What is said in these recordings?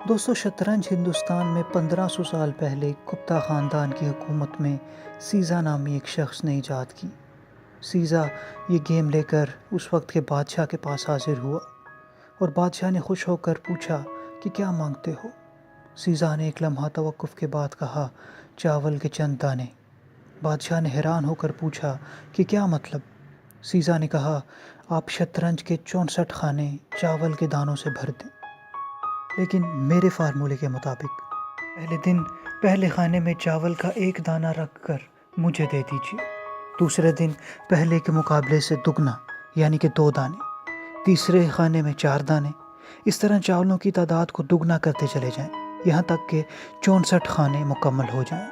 دوستو شطرنج ہندوستان میں 1500 سال پہلے گپتا خاندان کی حکومت میں سیزا نامی ایک شخص نے ایجاد کی۔ سیزا یہ گیم لے کر اس وقت کے بادشاہ کے پاس حاضر ہوا اور بادشاہ نے خوش ہو کر پوچھا کہ کیا مانگتے ہو؟ سیزا نے ایک لمحہ توقف کے بعد کہا، چاول کے چند دانے۔ بادشاہ نے حیران ہو کر پوچھا کہ کیا مطلب؟ سیزا نے کہا، آپ شطرنج کے 64 خانے چاول کے دانوں سے بھر دیں، لیکن میرے فارمولے کے مطابق پہلے دن پہلے خانے میں چاول کا 1 دانہ رکھ کر مجھے دے دیجیے، دوسرے دن پہلے کے مقابلے سے دگنا یعنی کہ 2 دانے، تیسرے خانے میں 4 دانے، اس طرح چاولوں کی تعداد کو دگنا کرتے چلے جائیں یہاں تک کہ 64 خانے مکمل ہو جائیں۔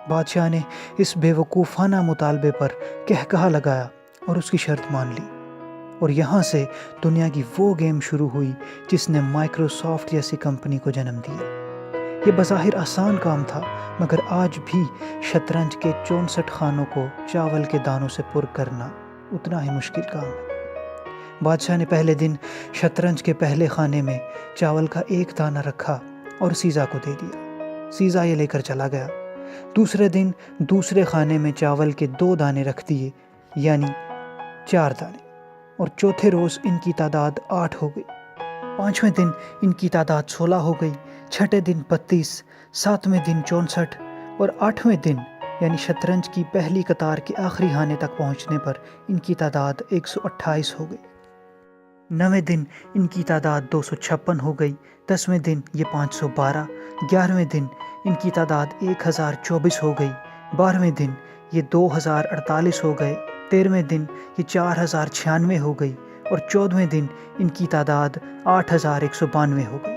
بادشاہ نے اس بے وقوفانہ مطالبے پر کہا لگایا اور اس کی شرط مان لی، اور یہاں سے دنیا کی وہ گیم شروع ہوئی جس نے مائکروسافٹ جیسی کمپنی کو جنم دیا۔ یہ بظاہر آسان کام تھا، مگر آج بھی شطرنج کے 64 خانوں کو چاول کے دانوں سے پر کرنا اتنا ہی مشکل کام ہے۔ بادشاہ نے پہلے دن شطرنج کے پہلے خانے میں چاول کا 1 دانہ رکھا اور سیزا کو دے دیا۔ سیزا یہ لے کر چلا گیا۔ دوسرے دن دوسرے خانے میں چاول کے 2 دانے رکھ دیے یعنی 4 دانے، اور چوتھے روز ان کی تعداد 8 ہو گئی۔ 5ویں دن ان کی تعداد 16 ہو گئی، 6 دن 32، 7ویں دن 64 اور 8ویں دن یعنی شطرنج کی پہلی قطار کے آخری خانے تک پہنچنے پر ان کی تعداد 128 ہو گئی۔ 9ویں دن ان کی تعداد 256 ہو گئی، 10ویں دن یہ 512، 11ویں دن ان کی تعداد 1024 ہو گئی، 12ویں دن یہ 2048 ہو گئے، 13ویں دن یہ 4096 ہو گئی اور 14ویں دن ان کی تعداد 8192 ہو گئی،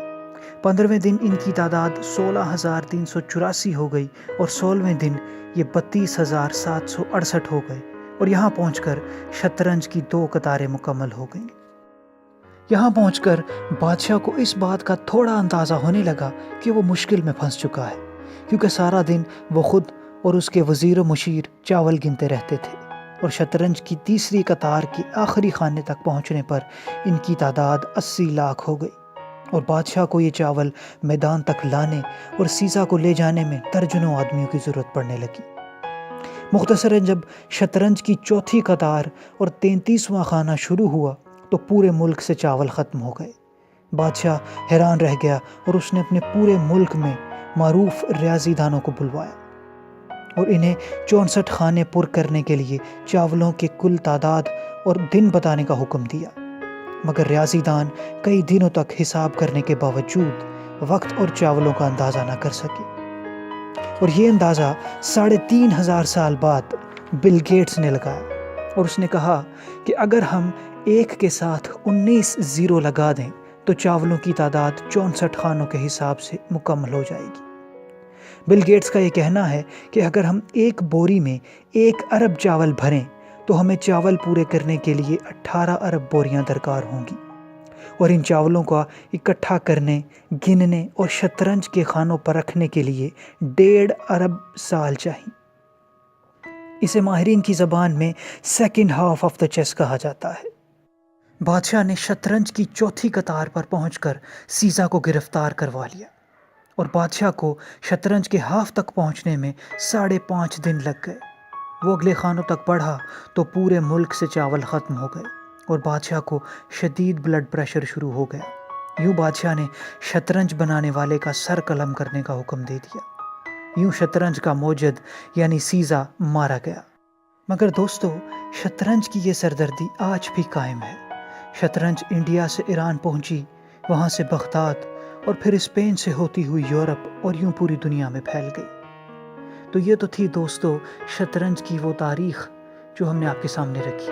15ویں دن ان کی تعداد 16384 ہو گئی اور 16ویں دن یہ 32768 ہو گئے، اور یہاں پہنچ کر شطرنج کی 2 قطاریں مکمل ہو گئیں۔ یہاں پہنچ کر بادشاہ کو اس بات کا تھوڑا اندازہ ہونے لگا کہ وہ مشکل میں پھنس چکا ہے، کیونکہ سارا دن وہ خود اور اس کے وزیر و مشیر چاول گنتے رہتے تھے، اور شطرنج کی تیسری قطار کے آخری خانے تک پہنچنے پر ان کی تعداد 80 لاکھ ہو گئی، اور بادشاہ کو یہ چاول میدان تک لانے اور سیزا کو لے جانے میں درجنوں آدمیوں کی ضرورت پڑنے لگی۔ مختصراً جب شطرنج کی چوتھی قطار اور 33واں خانہ شروع ہوا تو پورے ملک سے چاول ختم ہو گئے۔ بادشاہ حیران رہ گیا اور اس نے اپنے پورے ملک میں معروف ریاضی دانوں کو بلوایا اور انہیں 64 خانے پر کرنے کے لیے چاولوں کے کل تعداد اور دن بتانے کا حکم دیا، مگر ریاضی دان کئی دنوں تک حساب کرنے کے باوجود وقت اور چاولوں کا اندازہ نہ کر سکے، اور یہ اندازہ 3500 سال بعد بل گیٹس نے لگایا، اور اس نے کہا کہ اگر ہم 1 کے ساتھ 19 زیرو لگا دیں تو چاولوں کی تعداد 64 خانوں کے حساب سے مکمل ہو جائے گی۔ بل گیٹس کا یہ کہنا ہے کہ اگر ہم ایک بوری میں 1 ارب چاول بھریں تو ہمیں چاول پورے کرنے کے لیے 18 ارب بوریاں درکار ہوں گی، اور ان چاولوں کا اکٹھا کرنے، گننے اور شطرنج کے خانوں پر رکھنے کے لیے 1.5 ارب سال چاہیے۔ اسے ماہرین کی زبان میں second half of the chase کہا جاتا ہے۔ بادشاہ نے شطرنج کی چوتھی قطار پر پہنچ کر سیزا کو گرفتار کروا لیا، اور بادشاہ کو شطرنج کے ہاف تک پہنچنے میں 5.5 دن لگ گئے۔ وہ اگلے خانوں تک بڑھا تو پورے ملک سے چاول ختم ہو گئے اور بادشاہ کو شدید بلڈ پریشر شروع ہو گیا۔ یوں بادشاہ نے شطرنج بنانے والے کا سر قلم کرنے کا حکم دے دیا۔ یوں شطرنج کا موجد یعنی سیزا مارا گیا۔ مگر دوستو، شطرنج کی یہ سردردی آج بھی قائم ہے۔ شطرنج انڈیا سے ایران پہنچی، وہاں سے بغداد اور پھر اسپین سے ہوتی ہوئی یورپ اور یوں پوری دنیا میں پھیل گئی۔ تو یہ تو تھی دوستو شطرنج کی وہ تاریخ جو ہم نے آپ کے سامنے رکھی۔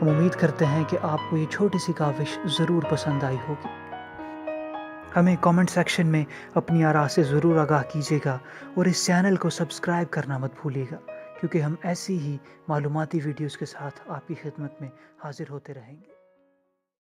ہم امید کرتے ہیں کہ آپ کو یہ چھوٹی سی کاوش ضرور پسند آئی ہوگی۔ ہمیں کامنٹ سیکشن میں اپنی آراء سے ضرور آگاہ کیجیے گا، اور اس چینل کو سبسکرائب کرنا مت بھولیے گا، کیونکہ ہم ایسی ہی معلوماتی ویڈیوز کے ساتھ آپ کی خدمت میں حاضر ہوتے رہیں گے۔